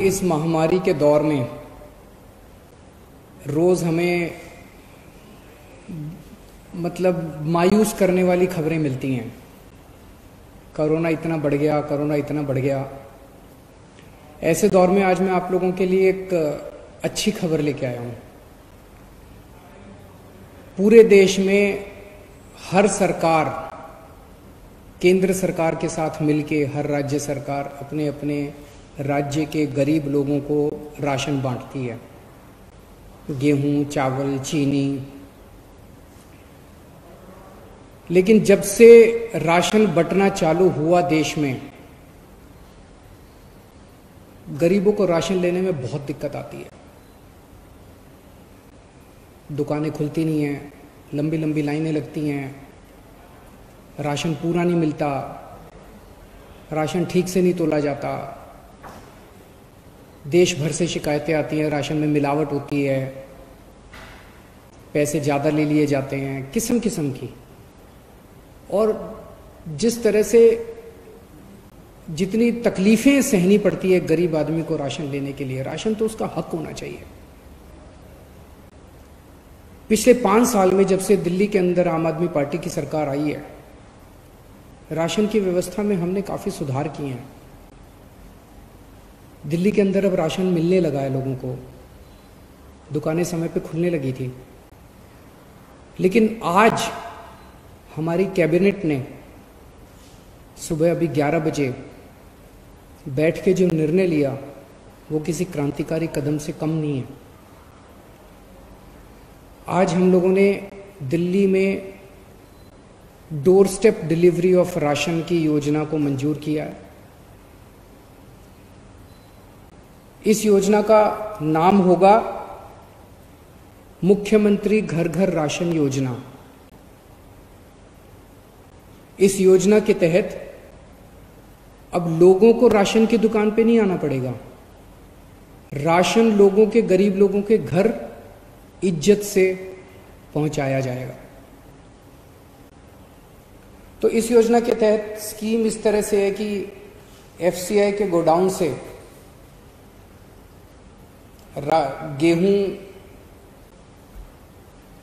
इस महामारी के दौर में रोज़ हमें मतलब मायूस करने वाली खबरें मिलती हैं। कोरोना इतना बढ़ गया, कोरोना इतना बढ़ गया। ऐसे दौर में आज मैं आप लोगों के लिए एक अच्छी खबर लेके आया हूँ। पूरे देश में हर सरकार, केंद्र सरकार के साथ मिलके हर राज्य सरकार अपने अपने राज्य के गरीब लोगों को राशन बांटती है। गेहूं, चावल, चीनी। लेकिन जब से राशन बंटना चालू हुआ देश में, गरीबों को राशन लेने में बहुत दिक्कत आती है। दुकानें खुलती नहीं हैं, लंबी लंबी लाइनें लगती हैं, राशन पूरा नहीं मिलता, राशन ठीक से नहीं तोला जाता, देश भर से शिकायतें आती हैं, राशन में मिलावट होती है, पैसे ज़्यादा ले लिए जाते हैं, किस्म किस्म की। और जिस तरह से जितनी तकलीफ़ें सहनी पड़ती है गरीब आदमी को राशन लेने के लिए, राशन तो उसका हक होना चाहिए। पिछले 5 साल में जब से दिल्ली के अंदर आम आदमी पार्टी की सरकार आई है, राशन की व्यवस्था में हमने काफ़ी सुधार किए हैं। दिल्ली के अंदर अब राशन मिलने लगा है लोगों को, दुकानें समय पे खुलने लगी थी। लेकिन आज हमारी कैबिनेट ने सुबह अभी 11 बजे बैठ के जो निर्णय लिया, वो किसी क्रांतिकारी कदम से कम नहीं है। आज हम लोगों ने दिल्ली में door step delivery of ration की योजना को मंजूर किया है। इस योजना का नाम होगा मुख्यमंत्री घर घर राशन योजना। इस योजना के तहत अब लोगों को राशन की दुकान पे नहीं आना पड़ेगा। राशन लोगों के, गरीब लोगों के घर इज्जत से पहुंचाया जाएगा। तो इस योजना के तहत स्कीम इस तरह से है कि एफसीआई के गोडाउन से गेहूं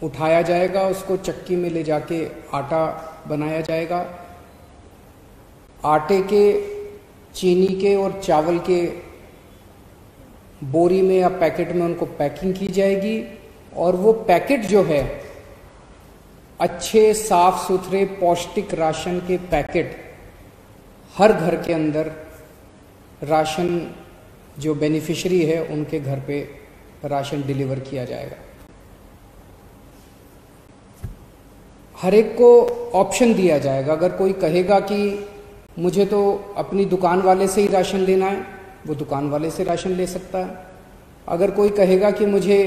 उठाया जाएगा, उसको चक्की में ले जाके आटा बनाया जाएगा। आटे के, चीनी के और चावल के बोरी में या पैकेट में उनको पैकिंग की जाएगी, और वो पैकेट जो है अच्छे साफ सुथरे पौष्टिक राशन के पैकेट हर घर के अंदर राशन जो बेनिफिशियरी है उनके घर पे राशन डिलीवर किया जाएगा। हर एक को ऑप्शन दिया जाएगा। अगर कोई कहेगा कि मुझे तो अपनी दुकान वाले से ही राशन लेना है, वो दुकान वाले से राशन ले सकता है। अगर कोई कहेगा कि मुझे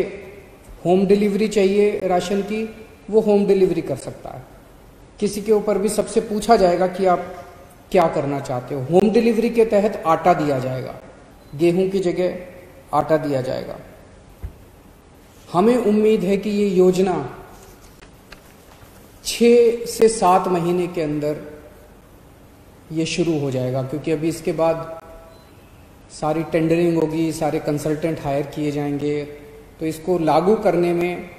होम डिलीवरी चाहिए राशन की, वो होम डिलीवरी कर सकता है। किसी के ऊपर भी सबसे पूछा जाएगा कि आप क्या करना चाहते हो। होम डिलीवरी के तहत आटा दिया जाएगा, गेहूं की जगह आटा दिया जाएगा। हमें उम्मीद है कि ये योजना 6 से 7 महीने के अंदर ये शुरू हो जाएगा, क्योंकि अभी इसके बाद सारी टेंडरिंग होगी, सारे कंसल्टेंट हायर किए जाएंगे, तो इसको लागू करने में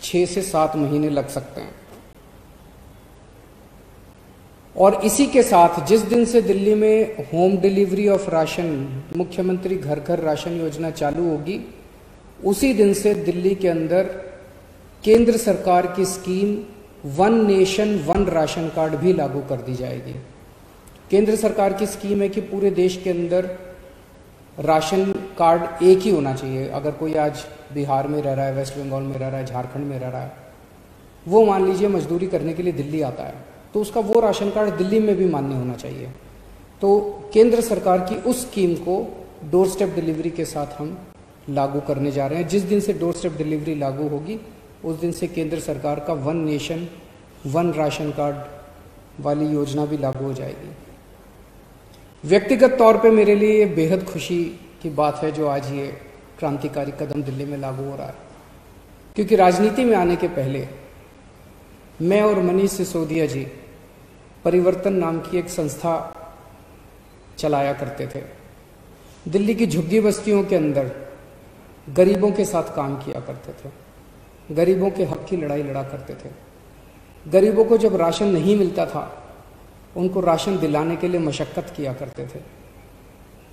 6 से 7 महीने लग सकते हैं। और इसी के साथ जिस दिन से दिल्ली में होम डिलीवरी ऑफ राशन, मुख्यमंत्री घर घर राशन योजना चालू होगी, उसी दिन से दिल्ली के अंदर केंद्र सरकार की scheme one nation one ration card भी लागू कर दी जाएगी। केंद्र सरकार की स्कीम है कि पूरे देश के अंदर राशन कार्ड एक ही होना चाहिए। अगर कोई आज बिहार में रह रहा है, वेस्ट बंगाल में रह रहा है, झारखंड में रह रहा है, वो मान लीजिए मजदूरी करने के लिए दिल्ली आता है, तो उसका वो राशन कार्ड दिल्ली में भी मान्य होना चाहिए। तो केंद्र सरकार की उस स्कीम को डोर स्टेप डिलीवरी के साथ हम लागू करने जा रहे हैं। जिस दिन से डोर स्टेप डिलीवरी लागू होगी, उस दिन से केंद्र सरकार का one nation one ration card वाली योजना भी लागू हो जाएगी। व्यक्तिगत तौर पे मेरे लिए ये बेहद खुशी की बात है जो आज ये क्रांतिकारी कदम दिल्ली में लागू हो रहा है, क्योंकि राजनीति में आने के पहले मैं और मनीष सिसोदिया जी परिवर्तन नाम की एक संस्था चलाया करते थे। दिल्ली की झुग्गी बस्तियों के अंदर गरीबों के साथ काम किया करते थे, गरीबों के हक की लड़ाई लड़ा करते थे। गरीबों को जब राशन नहीं मिलता था, उनको राशन दिलाने के लिए मशक्कत किया करते थे।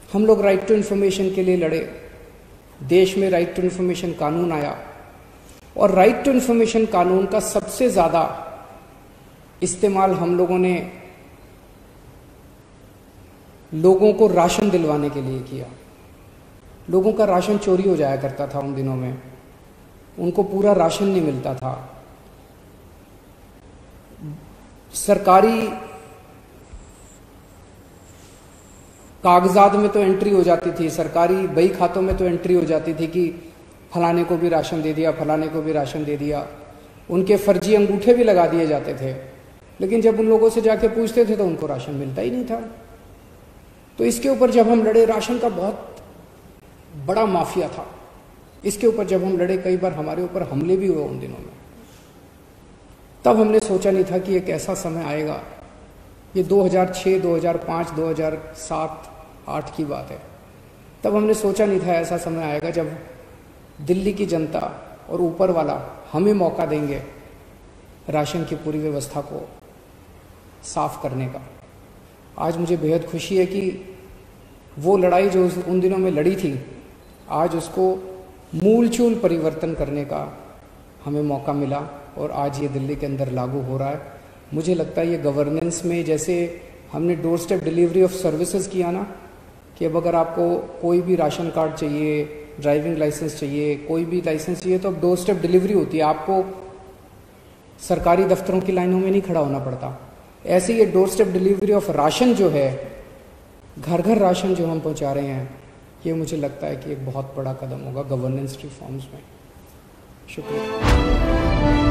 हम लोग राइट टू इन्फॉर्मेशन के लिए लड़े, देश में राइट टू इन्फॉर्मेशन कानून आया, और राइट टू इन्फॉर्मेशन कानून का सबसे ज़्यादा इस्तेमाल हम लोगों ने लोगों को राशन दिलवाने के लिए किया। लोगों का राशन चोरी हो जाया करता था उन दिनों में, उनको पूरा राशन नहीं मिलता था। सरकारी कागजात में तो एंट्री हो जाती थी, सरकारी बही खातों में तो एंट्री हो जाती थी कि फलाने को भी राशन दे दिया, फलाने को भी राशन दे दिया। उनके फर्जी अंगूठे भी लगा दिए जाते थे, लेकिन जब उन लोगों से जाके पूछते थे तो उनको राशन मिलता ही नहीं था। तो इसके ऊपर जब हम लड़े, राशन का बहुत बड़ा माफिया था, इसके ऊपर जब हम लड़े, कई बार हमारे ऊपर हमले भी हुए उन दिनों में। तब हमने सोचा नहीं था कि एक ऐसा समय आएगा, ये 2006, 2005, 2007-8 की बात है। तब हमने सोचा नहीं था ऐसा समय आएगा जब दिल्ली की जनता और ऊपर वाला हमें मौका देंगे राशन की पूरी व्यवस्था को साफ करने का। आज मुझे बेहद खुशी है कि वो लड़ाई जो उन दिनों में लड़ी थी, आज उसको मूलचूल परिवर्तन करने का हमें मौका मिला, और आज ये दिल्ली के अंदर लागू हो रहा है। मुझे लगता है ये गवर्नेंस में, जैसे हमने door step delivery of services किया ना, कि अब अगर आपको कोई भी राशन कार्ड चाहिए, ड्राइविंग लाइसेंस चाहिए, कोई भी लाइसेंस चाहिए, तो अब डोर स्टेप डिलीवरी होती है, आपको सरकारी दफ्तरों की लाइनों में नहीं खड़ा होना पड़ता। ऐसे ये door step delivery of ration जो है, घर घर राशन जो हम पहुंचा रहे हैं, ये मुझे लगता है कि एक बहुत बड़ा कदम होगा गवर्नेंस रिफॉर्म्स में। शुक्रिया।